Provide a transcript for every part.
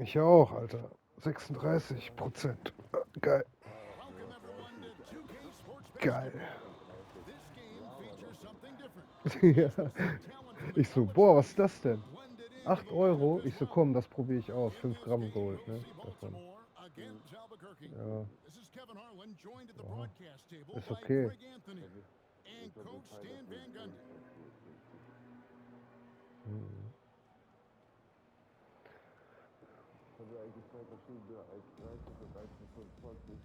Ich auch, Alter. 36%. Geil. Welcome everyone to 2K Sports Geil. Basketball. This game features something different. Ja. As the full talent from the Ich so, college boah, was ist ranks das denn? blended into 8 the lineup Euro. as Ich so, well. komm, das probiere ich aus. In 5 this Gramm game, Gold, we'll ne? see Davon. Baltimore against Albuquerque. Ja, This is Kevin Harlan, joined at the ja. broadcast table Ist by okay. Greg Anthony and Coach Stan Van Gundy. Mhm. Haben wir eigentlich zwei verschiedene 1,30 und 1,25.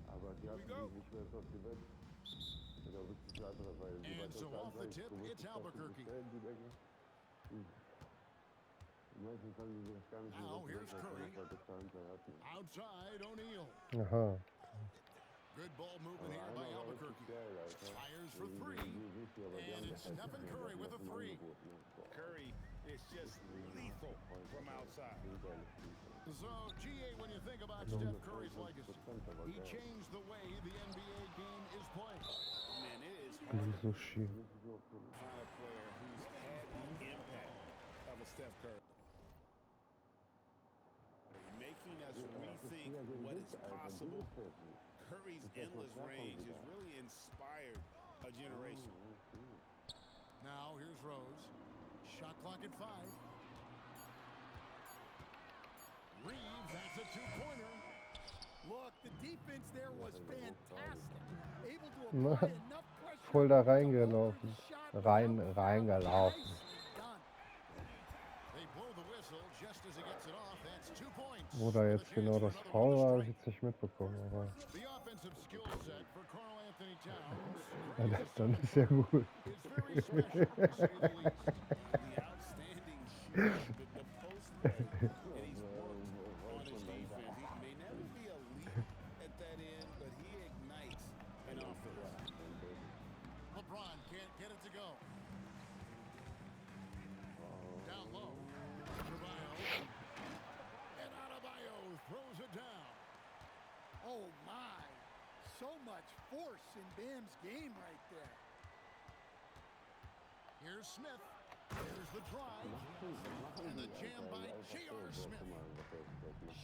Aber die Here we hatten go. die nicht mehr dort gewinnt. Genau, das ist die andere, weil die And weiter so unter off the Anzeige tip, gewusst, it's dass die Albuquerque. bestellen, die Menge. Meistens haben die das gar nicht mehr Now here's weggewinnt, weil Curry. die weiter unter Anzeige hatten. Outside O'Neal. Aha. Good ball movement Aber here by einer war richtig Albuquerque. geil, Alter. Fires for Die three. wissen aber, die And haben it's das Stephen nicht Curry mehr. with a Die haben three. angeboten. Ja. Boah, Curry is just lethal from outside. ein geiles Spiel. So, GA, when you think about Mhm. Steph Curry's legacy, 100%, aber he geil. changed the way the NBA game is played. Man, it is hard Wie to Sushi. find a player who's had the impact of a Steph Curry. Making us rethink what is possible. Curry's endless range has really inspired a generation. Now, here's Rose. Shot clock at 5. Reeves, that's a two-pointer. Look, the defense there was fantastic. Able to Na, apply enough pressure voll da to hold reingelaufen. the shot without Reingelaufen. nicely done. They blow the whistle just as he gets it off. That's 2 points. Wo da with a jetzt chance genau for das another Foul on the war, habe ich strike. jetzt nicht mitbekommen. Aber The offensive skill set for Carl Anthony Towns, ja, great as dann such, ist ja gut. is very special, to say the least. The outstanding shooting, the post play, and he's worked on his defense. He may never be elite at that end, but he ignites an offense. LeBron can't get it to go. Down low. Adebayo. And Adebayo throws it down. Oh my, so much force in Bam's game right there. Here's Smith. Here's the drive. And the jam by J.R. Smith.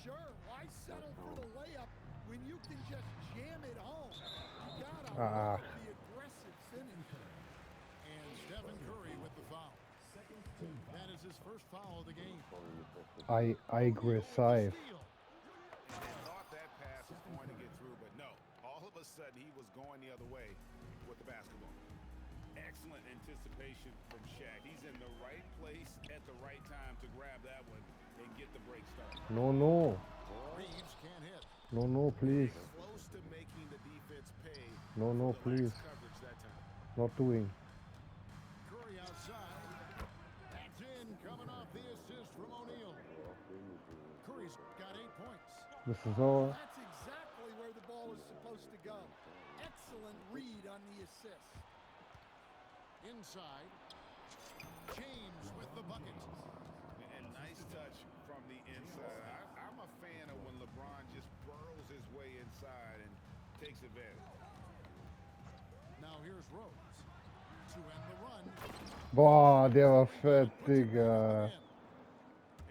Sure, why settle for the layup when you can just jam it home? You gotta Ah. love the aggressive finish. And Stephen Curry with the foul. That is his first foul of the game. Aggressive. Steal. Thought that pass was going to get through, but no. All of a sudden, he was going the other way with the basketball. Excellent anticipation from Shaq. He's in the right place at the right time to grab that one and get the break started. No, no. Reeves can't hit. No, no, please. Close to making the defense pay No, no, for the please. lax coverage that time. Not doing. Curry outside. That's in, coming off the assist from O'Neal. Curry's got 8 points. This is all. That's exactly where the ball is supposed to go. Excellent read on the assist. Inside. James with the bucket. And nice touch from the inside. I'm a fan of when LeBron just burrows his way inside and takes advantage. Now here's Rose to end the run. Boah, der war fett, Digga.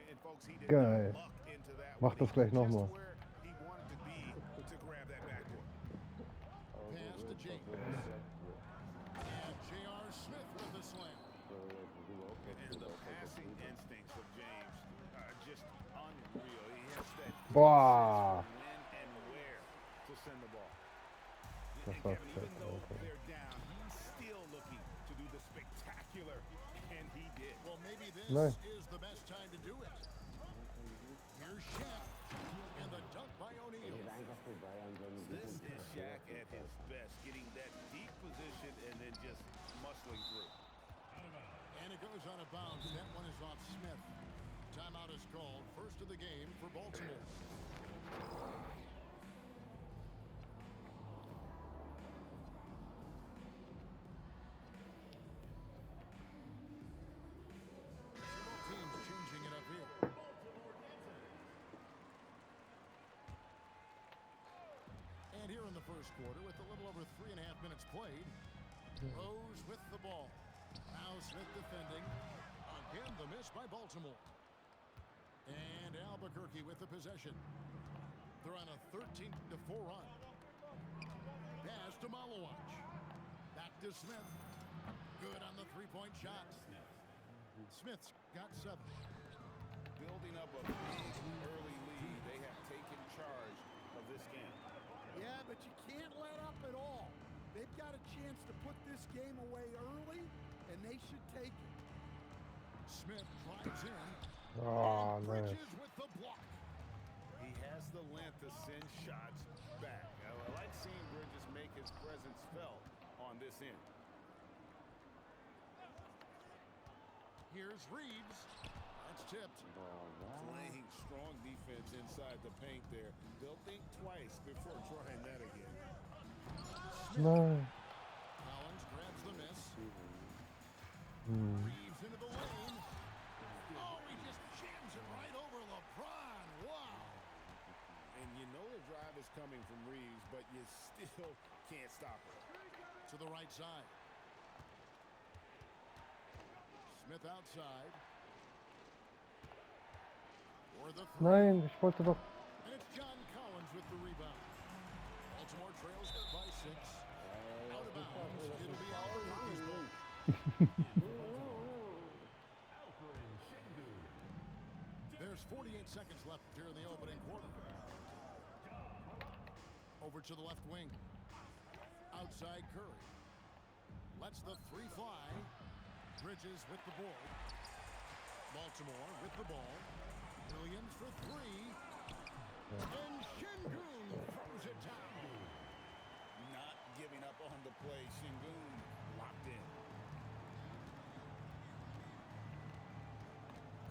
And folks, he didn't Geil. luck into that Mach one. das He gleich was just nochmal. where he wanted to be to grab that backboard. Pass to James. And J.R. Smith with the slam. And the passing instincts of James are just unreal. He has that Boah. sense for when and where to send the ball. Das And war Kevin, fett, even though Alter. they're down, he's still looking to do the spectacular, and he did. Well, maybe this Nice. is the best time to do it. Here's Shaq. And the dunk by O'Neal. This is Shaq at his best, getting that deep position and then just muscling through. And it goes out of bounds. That one is off Smith. Timeout is called. First of the game for Baltimore. Both teams changing it up here. And here in the first quarter, with a little over 3.5 minutes played, Rose with the ball. Now Smith defending. Again, the miss by Baltimore. And Albuquerque Albuquerque with the possession. They're on a 13-4 run. Pass to Malowacz. Back to Smith. Good on the three-point shot. Smith's got 7. Building up a big early lead, they have taken charge of this game. Yeah, but you can't let up at all. They've got a chance to put this game away early, and they should take it. Smith drives in. Oh, And nice. Bridges with the block. He has the length to send shots back. I like seeing Bridges make his presence felt on this end. Here's Reeves. That's tipped. Playing strong defense inside the paint there. They'll think twice before trying that again. Nein. Collins grabs the miss. Hm. Reeves into the lane. Oh, he just jams it right over LeBron. Wow. And you know the drive is coming from Reeves, but you still can't stop it. To the right side. Smith outside. For the three. Nein, ich wollte doch. And it's John Collins with the rebound. Baltimore trails by 6. Out of bounds. It'll be Albuquerque's ball. There's 48 seconds left here in the opening quarter. Over to the left wing. Outside Curry. Lets the 3 fly. Bridges with the ball. Baltimore with the ball. Williams for 3. And Şengün throws it down. Not giving up on the play. Şengün locked in.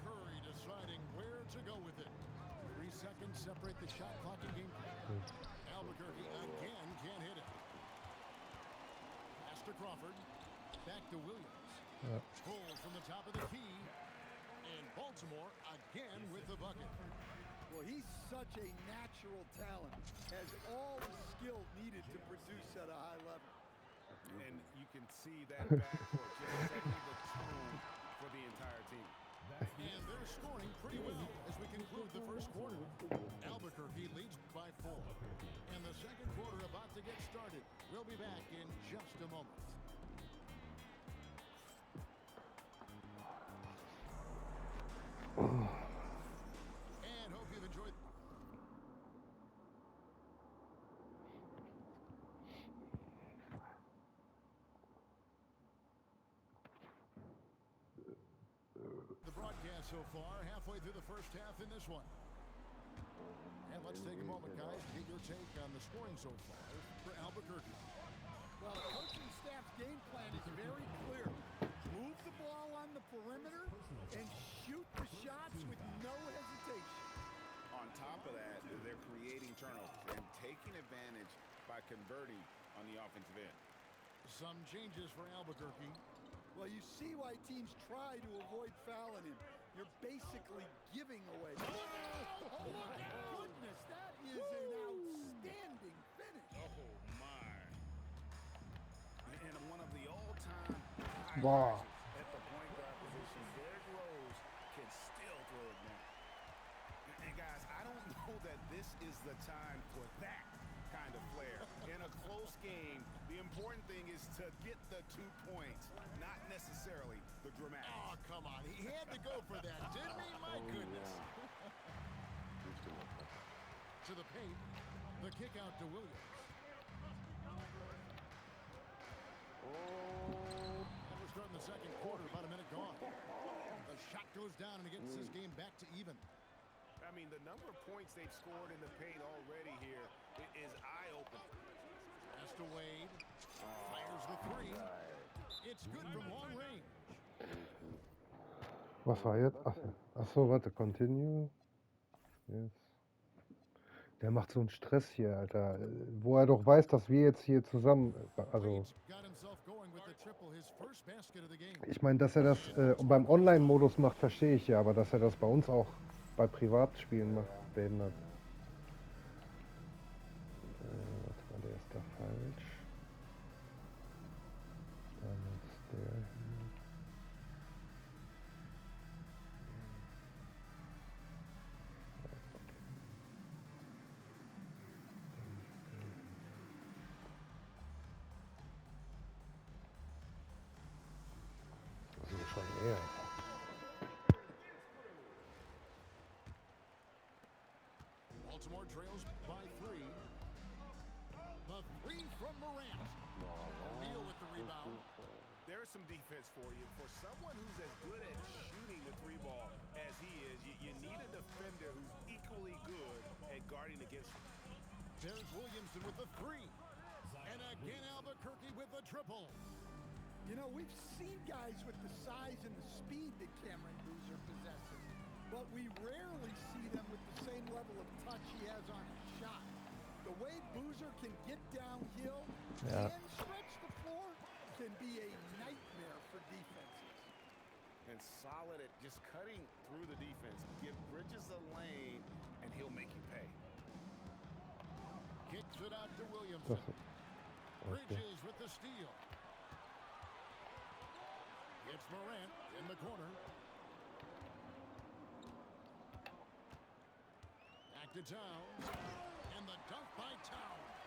Curry deciding where to go with it. 3 seconds separate the shot clock and game clock. Albuquerque again can't hit it. Pass to Crawford. Back to Williams. Pulled from the top of the key. And Baltimore again with the bucket. Well, he's such a natural talent. Has all the skill needed to produce at a high level. And you can see that backcourt just setting the tone for the entire team. And they're scoring pretty well as we conclude the first quarter. Albuquerque leads by 4. And the second quarter about to get started. We'll be back in just a moment. And hope you've enjoyed. The broadcast so far, halfway through the first half in this one. And let's take a moment, guys, to get your take on the scoring so far for Albuquerque. Well, the coaching staff's game plan is very clear. Move the ball on the perimeter and shoot the shots with no hesitation. On top of that, they're creating turnovers and taking advantage by converting on the offensive end. Some changes for Albuquerque. Well, you see why teams try to avoid fouling him. You're basically giving away. Oh, my goodness, that is an outstanding finish. Oh, my. And one of the all-time Wow. highlights at the point guard position, Derrick Rose can still throw it down. And guys, I don't know that this is the time for that kind of flair. In a close game, the important thing is to get the 2 points, not necessarily the dramatic. Oh, come on. He had to go for that, didn't he? My goodness. To the paint. The kick out to Williams. And we're starting the second quarter, about a minute gone. The shot goes down and it gets this game back to even. I mean, the number of points they've scored in the paint already here is eye-opening. Pass to Wade. Fires the 3. It's good from long range. Was war jetzt? Ach so, warte, continue. Yes. Der macht so einen Stress hier, Alter. Wo er doch weiß, dass wir jetzt hier zusammen. Also, Reeves got himself going with the triple, his first basket of the game. ich meine, dass er das beim Online-Modus macht, verstehe ich ja, aber dass er das bei uns auch bei Privatspielen macht, behindert. Warte mal, der ist da falsch. Dann ist der hier. Baltimore trails by 3. The 3 from Morant. O'Neal with the rebound. There's some defense for you. For someone who's as good at shooting the 3 ball as he is, you need a defender who's equally good at guarding against him. There's Williamson with the 3. And again Albuquerque with the triple. You know, we've seen guys with the size and the speed that Cameron Boozer possesses, but we rarely see them with the same level of touch he has on his shot. The way Boozer can get downhill Yeah. and stretch the floor can be a nightmare for defenses. And solid at just cutting through the defense. Give Bridges a lane, and he'll make you pay. Kicks it out to Williamson. Das, okay. Bridges with the steal. It's Morant in the corner. Back to Towns. And the dunk by Towns.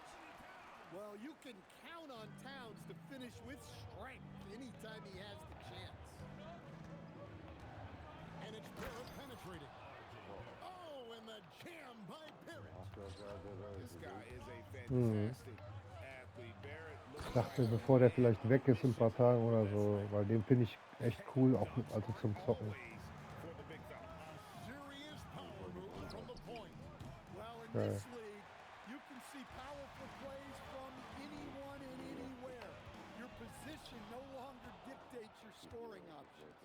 Well, you can count on Towns to finish with strength anytime he has the chance. And it's Barrett penetrating. Oh, and the jam by Barrett. This guy is a fantastic athlete. Barrett looks Ich dachte, like bevor der vielleicht weg ist in ein paar Tagen oder so, weil den finde ich echt cool, auch also zum Zocken. always for the big fella. Serious power move from the point. Well, in Right. this league, you can see powerful plays from anyone and anywhere. Your position no longer dictates your scoring options.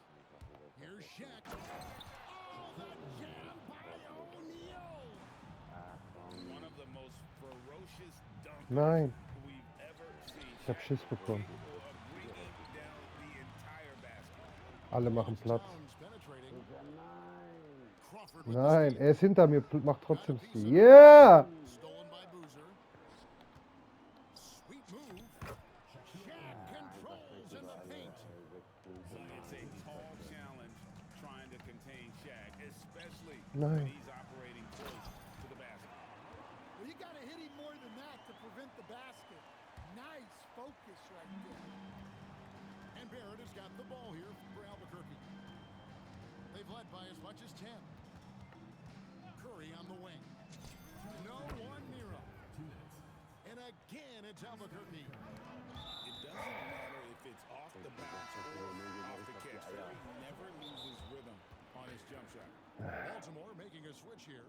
Here's Shaq. Oh, the jam by O'Neal. One of the most ferocious dunkers Nein, we've ever seen. ich hab Schiss bekommen. Capable of bringing down the entire basket. Alle machen Platz. Towns penetrating. Crawford with Nein, the er ist hinter mir, macht trotzdem steal. Stil. Yeah! Stolen by Boozer. Sweet move. Shaq controls in the paint. It's a tall challenge trying to contain Shaq, especially Nein. when he's operating close to the basket. Well, you got to hit him more than that to prevent the basket. Nice focus right there. And Barrett has got the ball here for Albuquerque. They've led by as much as 10. Curry on the wing. No one near him. And again, it's Albuquerque. It doesn't matter if it's off the bounce or off the catch. Curry never loses rhythm on his jump shot. Baltimore making a switch here.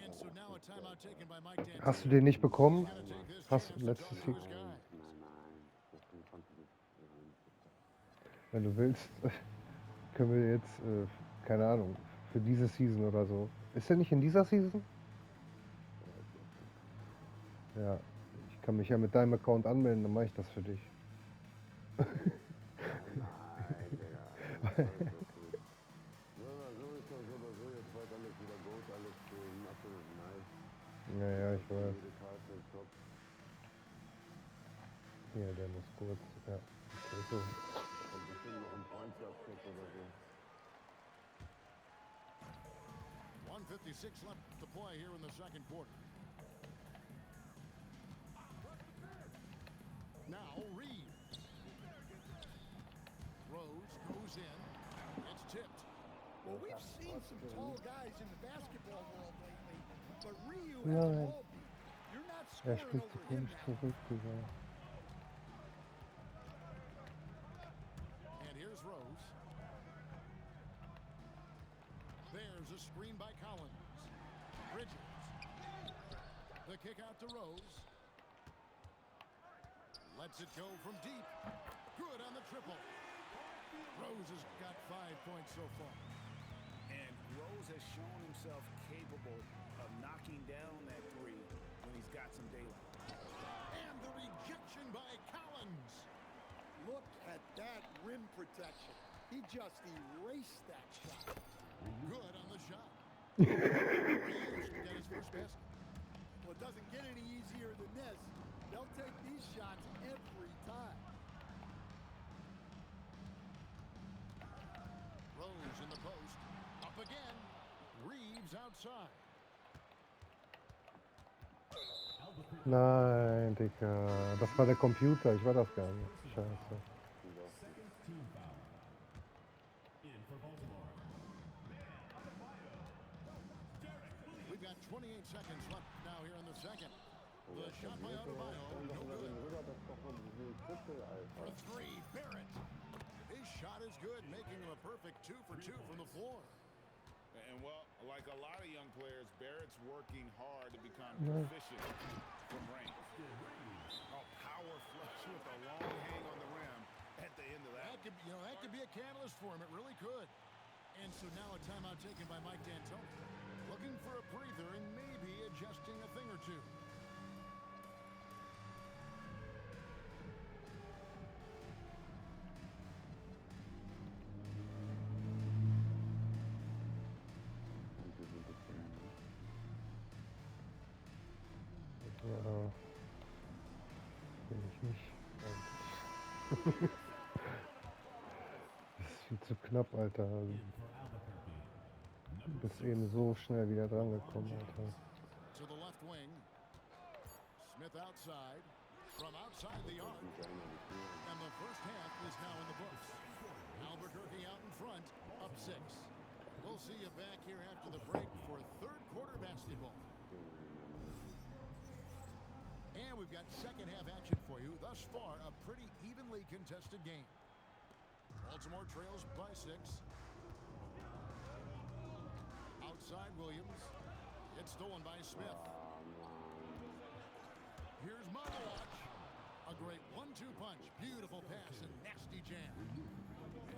And so now a timeout taken by Mike D'Antoni. Hast du den nicht bekommen? He's gonna take this Hast chance to letztes talk to Jahr. his guy. Wenn du willst, können wir jetzt, keine Ahnung, für diese Season oder so. Ist er nicht in dieser Season? Ja, ich kann mich ja mit deinem Account anmelden, dann mache ich das für dich. Ja, ja, ich weiß. Hier, der muss kurz. Ja, okay, so. 1:56 left to play here in the second quarter. Now Reed. Rose goes in. It's tipped. Well, we've seen some tall guys in the basketball world lately, but Ryu has Nein. a ball beat. You're not Er scoring spielt over zu him komisch now. zurück, Digga. And here's Rose. There's a screen by Collins. Bridges. The kick out to Rose. Lets it go from deep. Good on the triple. Rose has got 5 points so far. And Rose has shown himself capable of knocking down that three when he's got some daylight. And the rejection by Collins. Look at that rim protection. He just erased that shot. Good on the shot. Reeves to get his first basket. Well, it doesn't get any easier than this. They'll take these shots every time. Rose in the post. Up again. Reeves outside. Nein, Digga. Das war der Computer, ich war das gar nicht. Scheiße. We've got 28 seconds left now here in the second. The Ja, shot by Bierte, Adebayo, stand doch no mal good. den rüber, das ist doch von diesem Triple, For Alter. three, Barrett. His shot is good, making him a perfect 2 for 2 from the floor. And well, like a lot of young players, Barrett's working hard to become proficient from range. Oh, power flush with a long hang on the rim at the end of that. That could be a catalyst for him. It really could. And so now a timeout taken by Mike D'Antoni. Looking for a breather and maybe adjusting a thing or two. Ja. Will ich nicht. Das ist viel zu knapp, Alter. Du bist eben so schnell wieder dran gekommen, Alter. To the left wing. Smith outside. From outside the arc. And the first half is now in the books. Albuquerque out in front, up 6. We'll see you back here after the break for third quarter basketball. And we've got second half action for you. Thus far, a pretty evenly contested game. Baltimore trails by 6. Outside Williams. It's stolen by Smith. Here's Monowatch. A great 1-2 punch. Beautiful pass and nasty jam.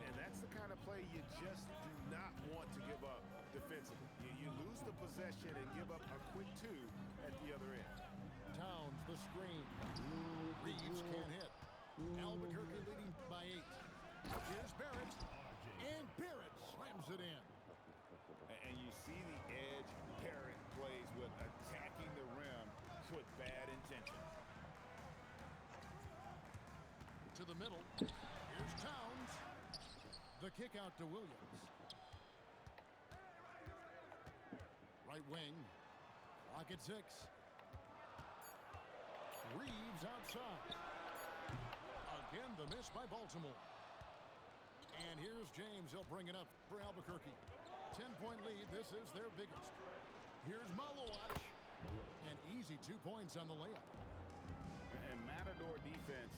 And that's the kind of play you just do not want to give up defensively. You lose the possession and give up a quick 2 at the other end. Towns, the screen. Reeves can't hit. Albuquerque leading by 8. Here's Barrett. And Barrett slams it in. And you see the edge Barrett plays with, attacking the rim with bad intention. To the middle. Here's Towns. The kick out to Williams. Right wing. Clock at 6. Reeves outside. Again, the miss by Baltimore. And here's James. He'll bring it up for Albuquerque. 10-point lead. This is their biggest. Here's Malowatch. An easy 2 points on the layup. And Matador defense,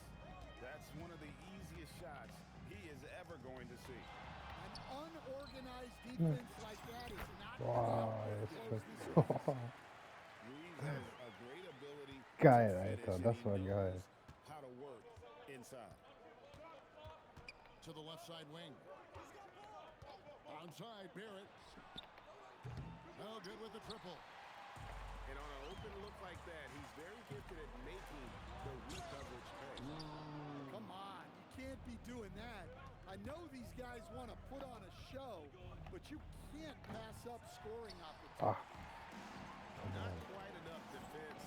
that's one of the easiest shots he is ever going to see. An unorganized defense like that is not Boah, going jetzt to close wird- this game. Reeves has a great ability Geil, to finish, Alter, and das he war knows geil. how to work inside. To the left side wing. Onside, Barrett. No good with the triple. And on an open look like that, he's very gifted at making the weak coverage pay. Come on, you can't be doing that. I know these guys want to put on a show, but you can't pass up scoring opportunities. Ach, Not quite enough defense.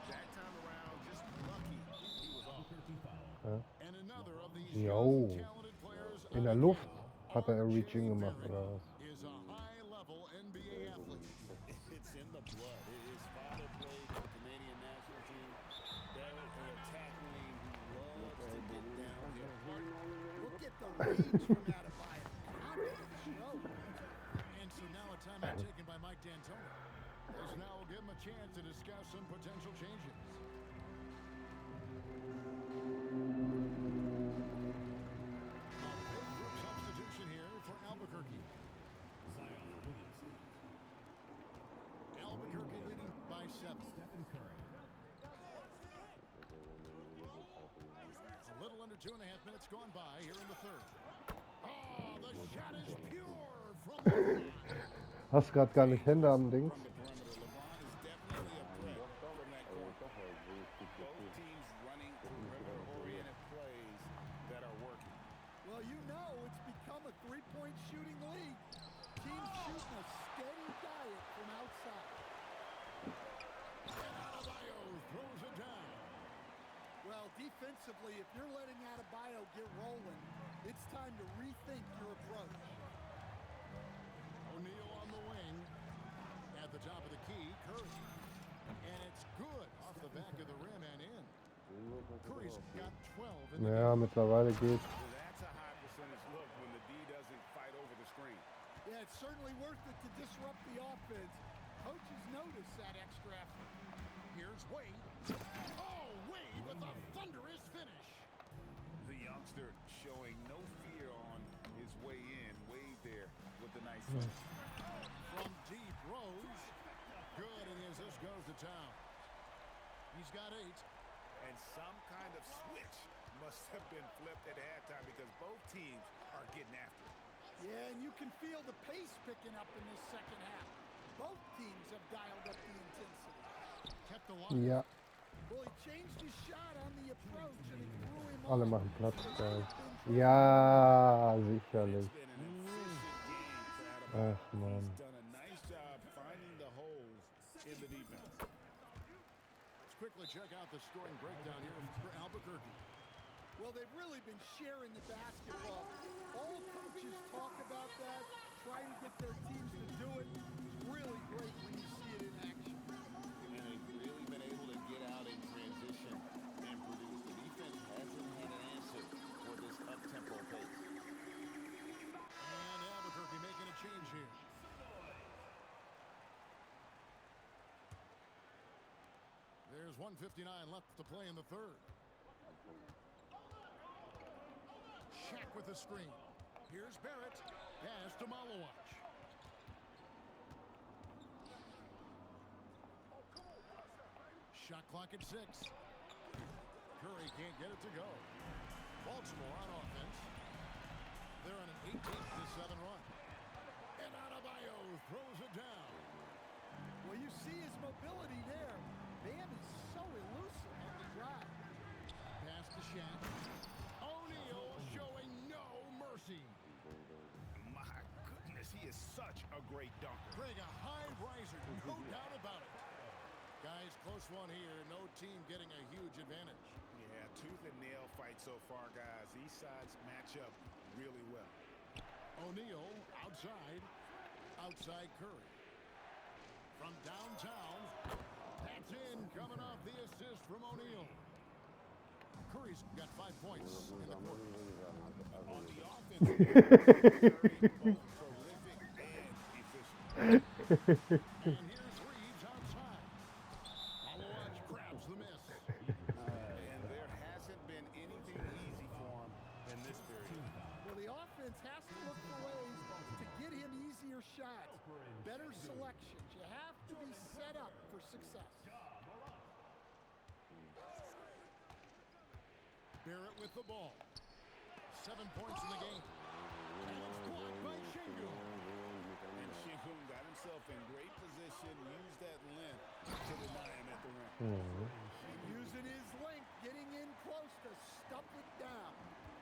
That time around, just lucky he was off. And another of these Jo. young, talented players In der out Luft here. hat er RJ Reaching gemacht, Barrett oder was? is a high-level NBA athlete. It's in the blood. His father played for the Canadian national team. Barrett, an attack wing who loves to get down here. Look at the range from Adebayo. Confident show. And so now a timeout taken by Mike D'Antoni. This now will give him a chance to discuss some potential changes. A big group substitution here for Albuquerque. Albuquerque leading by 7. A little under 2.5 minutes gone by here in the third. Oh, the shot is pure from the line. Hast gerade gar nicht Hände am Dings? From the perimeter, LeBron is definitely a threat from that corner. Both teams running perimeter-oriented plays that are working. Well, you know it's become a three-point shooting league. Teams shooting a steady diet from outside. And Adebayo throws it down. Well, defensively, if you're letting Adebayo get rolling, it's time to rethink your approach. O'Neal on the wing. At the top of the key, Curry. And it's good off the back of the rim and in. Curry's got 12 in the Ja, game. mittlerweile geht's. So that's a high percentage look when the D doesn't fight over the screen. Yeah, it's certainly worth it to disrupt the offense. Coaches know notice that extra effort. Here's Wade. Oh, Wade with a thunderous finish. The youngster showing no fear on his way in. Wade there with the nice finish. From deep, Rose. Good, and the assist goes to town. He's got 8. And some kind of switch must have been flipped at halftime because both teams are getting after it. Yeah, and you can feel the pace picking up in this second half. Both teams have dialed up the intensity. Kept the line. Ja, Well, he changed his shot on the approach and it threw him alle off. machen Platz, So geil. now he's been Ja, It's sicherlich. been an efficient game for Adebayo. Ach, Mann. He's done a nice job finding the holes in the defense. Let's quickly check out the scoring breakdown here for Albuquerque. Well, they've really been sharing the basketball. All coaches talk about that, trying to get their teams to do it. It's really great when you see it in action. And they've really been able to get out in transition and produce. The defense hasn't had an answer for this up-tempo pace. And Albuquerque making a change here. There's 1:59 left to play in the third. Shaq with the screen. Here's Barrett. Pass to Malawach. Shot clock at 6. Curry can't get it to go. Baltimore on offense. They're on an 18-7 run. And Adebayo throws it down. Well, you see his mobility there. Bam is so elusive on the drive. Pass to Shaq. O'Neal showing no mercy. My goodness, he is such a great dunker. Greg, a high riser, no doubt about it. Guys, close one here. No team getting a huge advantage. Yeah, tooth and nail fight so far, guys. These sides match up really well. O'Neal outside. Outside Curry. From downtown. That's in. Coming off the assist from O'Neal. Curry's got 5 points in the quarter. On the offensive end, both prolific and efficient. And here's Reeves outside. Malawach grabs the miss. And there hasn't been anything easy for him in this period. Well, the offense has to look for ways to get him easier shots, better selections. You have to be set up for success. Barrett with the ball. 7 points in the game. And it's blocked by Şengün. And Şengün got himself in great position, used that length to deny him at the rim. Using his length, getting in close to stuff it down.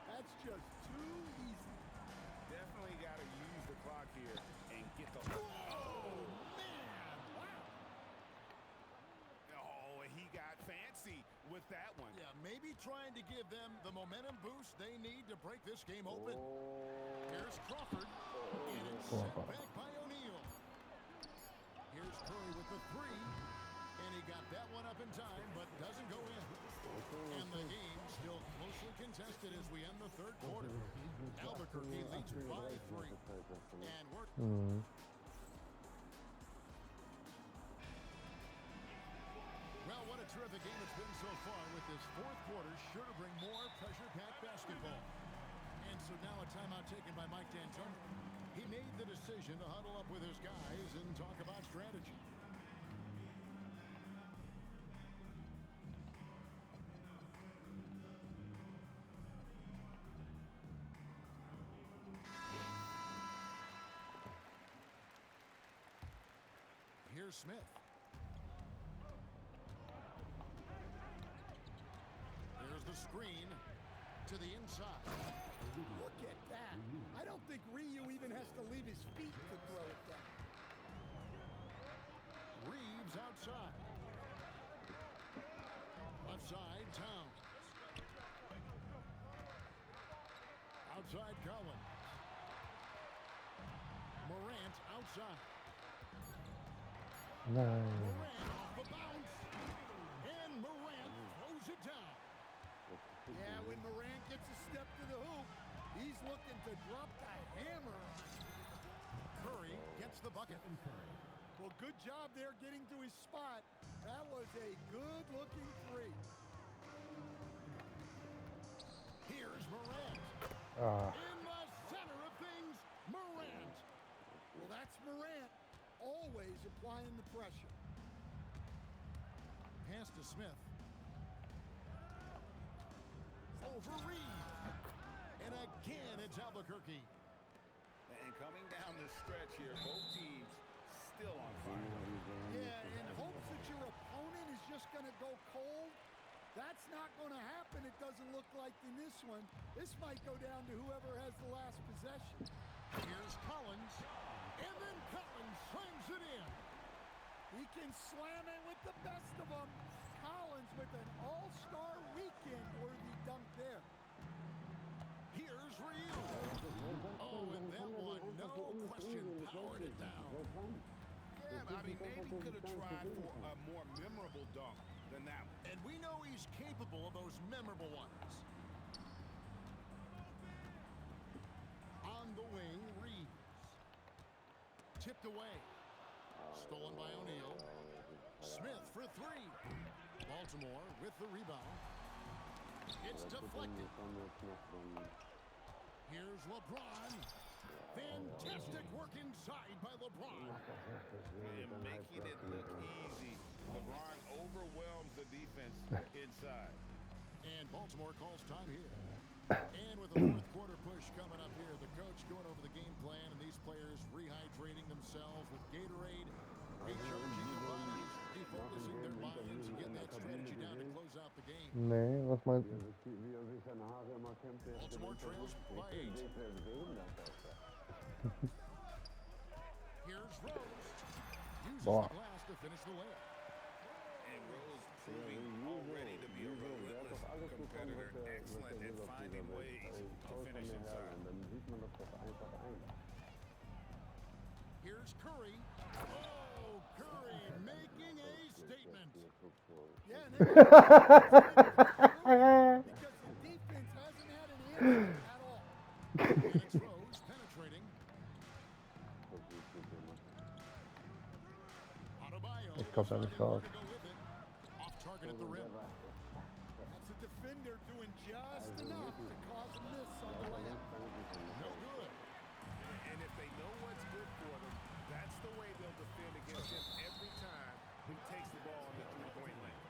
That's just too easy. Definitely got to use the clock here and get the... Oh, man! Wow. Oh, and he got fancy with that one. Yeah, maybe trying to give them the momentum boost they need to break this game open. Here's Crawford. And it's set back by O'Neal. Here's Curry with the 3. And he got that one up in time, but doesn't go in. And the game still closely contested as we end the third quarter. Albuquerque leads by 3. And we're... Well, what a terrific game it's been so far, with this fourth quarter sure to bring more pressure-packed basketball. And so now a timeout taken by Mike D'Antoni. He made the decision to huddle up with his guys and talk about strategy. Here's Smith. There's the screen to the inside. Look at that. I don't think Ryu even has to leave his feet to throw it down. Reeves outside. Left side, Towns. Outside, Collins. Morant outside. Nein. Morant off the bounce. And Morant throws it down. Yeah, when Morant gets a step to the hoop, he's looking to drop the hammer. Curry gets the bucket. Well, good job there getting to his spot. That was a good-looking three. Here's Morant. Ah, In the center of things, Morant. Well, that's Morant, always applying the pressure. Pass to Smith. Over Reed. And again, it's Albuquerque. And coming down the stretch here, both teams still on fire. Yeah, in hopes that your opponent is just going to go cold. That's not going to happen, it doesn't look like in this one. This might go down to whoever has the last possession. Here's Collins. And then Collins slams it in. He can slam it with the best of them. Collins with an all-star weekend-worthy dunk there. Here's Reed. Oh, and that one, no question, powered it down. Yeah, I mean, maybe could have tried for a more memorable dunk than that one. And we know he's capable of those memorable ones. On the wing, Reeves. Tipped away. Stolen by O'Neal. Smith for three. Baltimore with the rebound. It's deflected. Here's LeBron. Fantastic work inside by LeBron. And making it look easy. LeBron overwhelms the defense inside. And Baltimore calls time here. And with the fourth quarter push coming up here, the coach going over the game plan and these players rehydrating themselves with Gatorade, recharging their bodies, refocusing their minds, and getting that strategy down to close out the game. nee, was meinst du? Wie er sich seine Haare immer kämmt, der Baltimore trails by 8. Here's Rose. Uses Boah. the glass to finish the layup. And Rose proving already to be a relentless competitor. Excellent at finding ways to finish inside. Und dann sieht man das doch einfach ein. Here's Curry. Oh, Curry making a statement. Yeah, and because the defense hasn't had an answer at all. And it's Rose penetrating. Adebayo. Ich komm da nicht raus. To go with it. Off target at the rim. That's a defender doing just enough to cause a miss on the layup. No good. And if they know what's good for them, that's the way they'll defend against him every time he takes the ball in the three-point lane.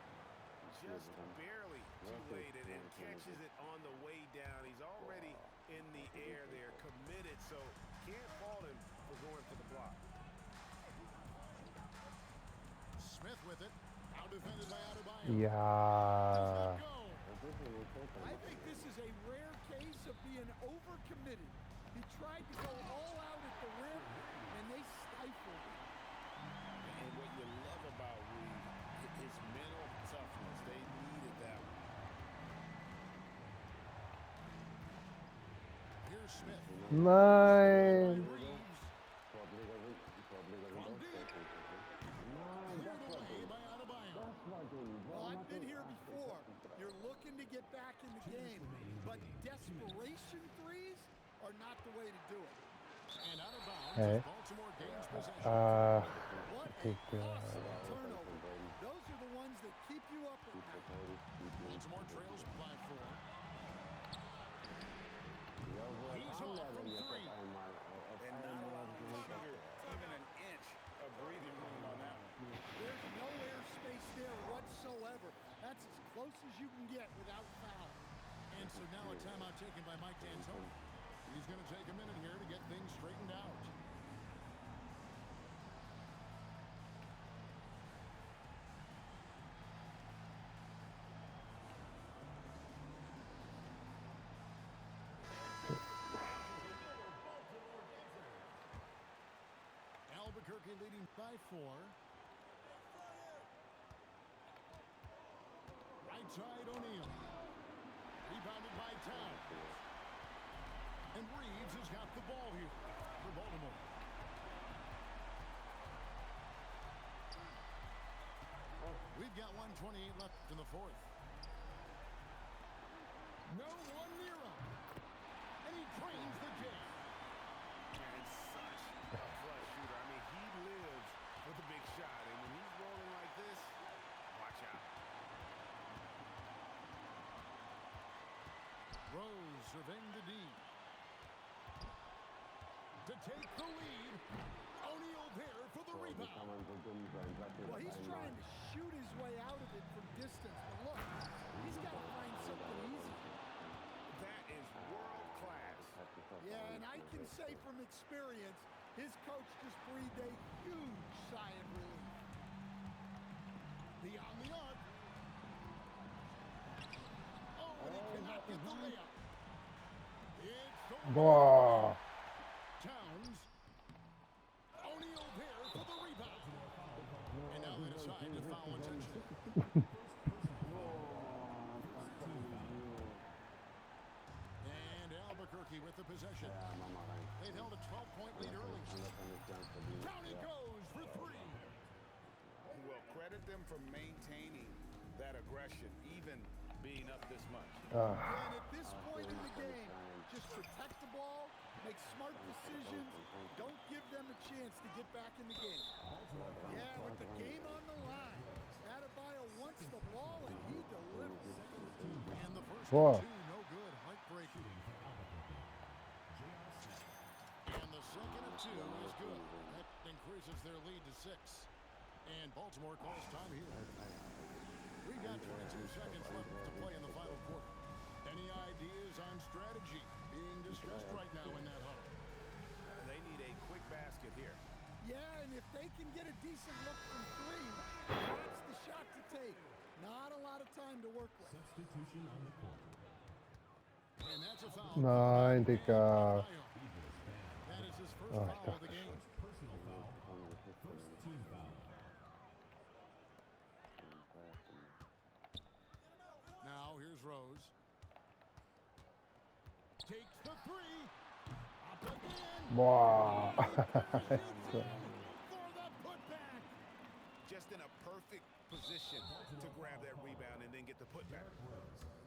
Just barely too late and catches it on the way down. He's already in the air there, committed, so can't fault him for going for the block. Smith with it. Out defended by Adebayo. Ja. Go. I think this is a rare case of being overcommitted. He tried to go all out at the rim, and they stifled him. And what you love about Reed, his mental toughness, they needed that one. Here's Smith. Nein. Reeves. Cleared away by Adebayo. Well, I've been here before. You're looking to get back in the game, but desperation threes are not the way to do it. And out of bounds, Hey. as Baltimore gains possession. What a Kick, costly turnover. Those are the ones that keep you up at night. Baltimore trails by 4. He's off from 3. And not allowing Sugar even an inch of breathing room on that one. There's no airspace there whatsoever. That's as close as you can get without foul. And so now a timeout taken by Mike D'Antoni. He's going to take a minute here to get things straightened out. Albuquerque leading by 4. Right side O'Neal. Rebounded by Towns. And Reeves has got the ball here for Baltimore. We've got 1:28 left in the fourth. No one near him. And he drains the jam. And such a clutch shooter. I mean, he lives for the surveying the D. To take the lead. O'Neal there for the Wie kann rebound. man so dumm sein? Sag dir Well, das he's einmal. trying to shoot his way out of it from distance. But look, he's got to find something easy. That is world class. Hat sich das Yeah, auch and nicht I mehr can so. say from experience, his coach just breathed a huge sigh of relief. Beyond the arc. Oh, and he cannot get the layup. It's the Boah. Towns. O'Neal there for the rebound. And now they decide to foul intentionally. And Albuquerque with the possession. Ja, mach mal rein. They've held a 12-point lead early. Anders haben wir es ganz verdient. Down he Ja. goes for three. Well, credit them for maintaining that aggression, even being up this much. Ah. And at this point in the game, just protect the ball, make smart decisions, don't give them a chance to get back in the game. Yeah, with the game on the line, Adebayo wants the ball and he delivers. And the first Boah. two, no good. Heartbreaking. And the second of two is good. That increases their lead to 6. And Baltimore calls time here. We've got 22 seconds left to play in the final quarter. Any ideas on strategy being discussed right now in that huddle? They need a quick basket here. Yeah, and if they can get a decent look from three, that's the shot to take. Not a lot of time to work with. And that's a foul. Nein, Digga. That is his first Oh, ich foul of dachte the game. Now here's Rose. Takes the three. Up again. Boah. For the putback. Just in a perfect position to grab that rebound and then get the putback.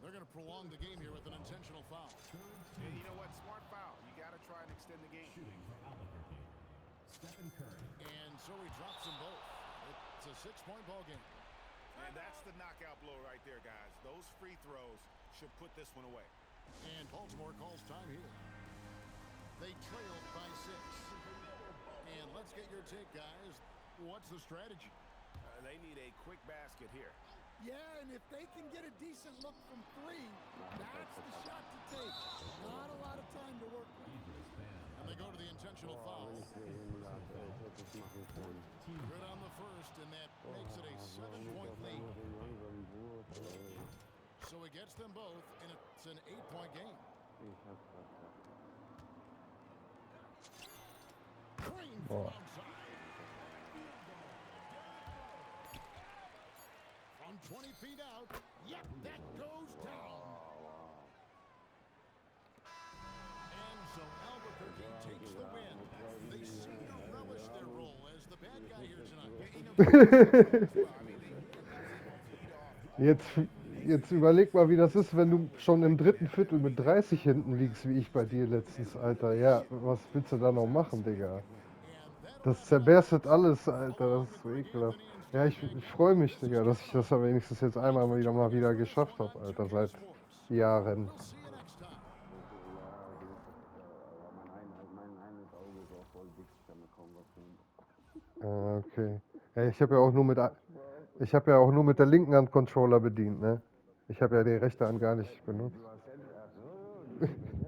They're going to prolong the game here with an intentional foul. And you know what? Smart foul. You got to try and extend the game. And so he drops them both. It's a 6-point ball game. And that's the knockout blow right there, guys. Those free throws should put this one away. And Baltimore calls time here. They trailed by 6. And let's get your take, guys. What's the strategy? They need a quick basket here. Yeah, and if they can get a decent look from three, that's the shot to take. Not a lot of time to work with. And they go to the intentional foul. Good on the first, and that makes it a 7-point lead. So it gets them both, and it's an 8-point game. Green from Boah. outside. From 20 feet out. Yep, that goes down. And so Albuquerque takes the win. They seem to relish their role as the bad guy here tonight. Jetzt überleg mal, wie das ist, wenn du schon im dritten Viertel mit 30 hinten liegst, wie ich bei dir letztens, Alter. Ja, was willst du da noch machen, Digga? Das zerberstet alles, Alter. Das ist so ekelhaft. Ja, ich freue mich, Digga, dass ich das aber wenigstens jetzt einmal mal wieder geschafft habe, Alter, seit Jahren. We'll see you next time. Mein eines Auge ist auch voll dick, ich kann mir kaum was sehen. Ah, okay. Ja, ich habe ja auch nur mit der linken Hand Controller bedient, ne? Ich habe ja die rechte Hand gar nicht benutzt. Du hast Hände, ach so, du hast Hände.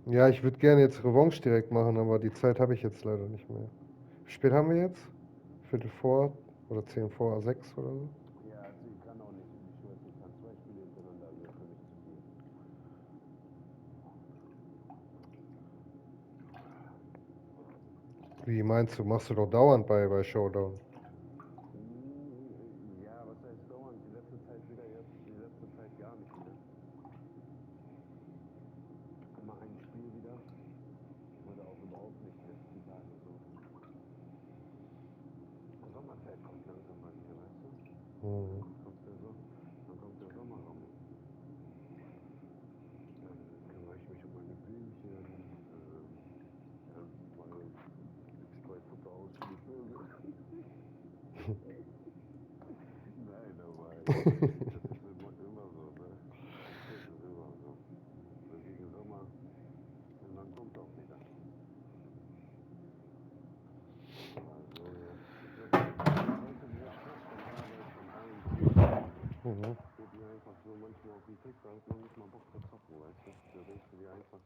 Ja, ich würde gerne jetzt Revanche direkt machen, aber die Zeit habe ich jetzt leider nicht mehr. Wie spät haben wir jetzt? Viertel vor oder 10 vor 6 oder so? Ja, also ich kann auch nicht, ich schwör's, ich kann 2 Spiele hintereinander, also für mich zu viel. Wie meinst du, machst du doch dauernd bei Showdown? Ja, was heißt dauernd? Die letzte Zeit wieder jetzt, die letzte Zeit gar nicht wieder. Immer ein Spiel wieder. Oder auch überhaupt nicht jetzt die Tage so. Die Sommerzeit kommt langsam mal wieder, weißt du? Mhm. Dann kommt der Sommer rum. Dann kümmere ich mich um meine Blümchen, mal immer so, ne? Das ist immer so. Das ist im Sommer und dann kommt auch wieder. Also, ich glaube, heute mehr Stress von Arbeit von allen drin. Mhm. Geht mir einfach so manchmal auf den Tick, da hat man nicht mal Bock zu zocken, weißt du? Da denkst du dir einfach,